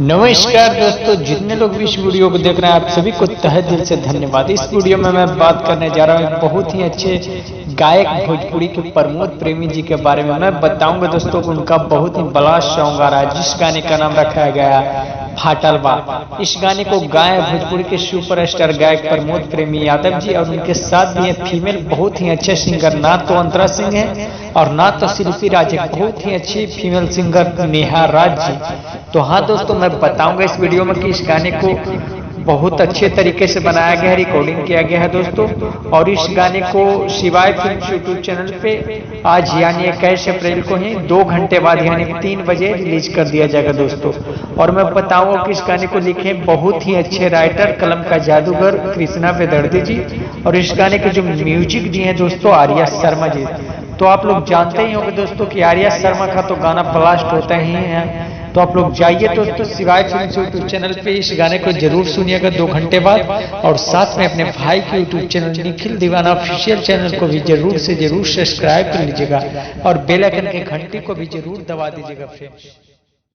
नमस्कार दोस्तों, जितने लोग भी इस वीडियो को देख रहे हैं आप सभी को तहे दिल से धन्यवाद। इस वीडियो में मैं बात करने जा रहा हूँ बहुत ही अच्छे गायक भोजपुरी के प्रमोद प्रेमी जी के बारे में। मैं बताऊंगा दोस्तों को उनका बहुत ही बड़ा सॉन्ग आ रहा है जिस गाने का नाम रखा गया फाटल बा। इस गाने को गाए भोजपुरी के सुपरस्टार गायक प्रमोद प्रेमी यादव जी और उनके साथ भी है फीमेल बहुत ही अच्छे सिंगर, ना तो अंतरा सिंह है और ना तो शिल्पी राज, बहुत ही अच्छी फीमेल सिंगर नेहा राज जी। तो हाँ दोस्तों, मैं बताऊंगा इस वीडियो में कि इस गाने को बहुत अच्छे तरीके से बनाया गया है, रिकॉर्डिंग किया गया है दोस्तों। और इस गाने को शिवाय फिल्म यूट्यूब चैनल पे आज यानी 21 अप्रैल को ही 2 घंटे बाद यानी 3 बजे रिलीज कर दिया जाएगा दोस्तों। और मैं बताऊंगा कि इस गाने को लिखे बहुत ही अच्छे राइटर, कलम का जादूगर कृष्णा वेदर्दी जी, और इस गाने के जो म्यूजिक दिए हैं दोस्तों आर्या शर्मा जी। तो आप लोग जानते ही होंगे दोस्तों कि आर्या शर्मा का तो गाना ब्लास्ट होता ही है। तो आप लोग जाइए दोस्तों शिवाय फिल्म यूट्यूब चैनल पे इस गाने को जरूर सुनिएगा 2 घंटे बाद, और साथ में अपने भाई के यूट्यूब चैनल निखिल दीवाना ऑफिशियल चैनल को भी जरूर से जरूर सब्सक्राइब कर लीजिएगा और बेल आइकन की घंटी को भी जरूर दबा दीजिएगा फ्रेंड्स।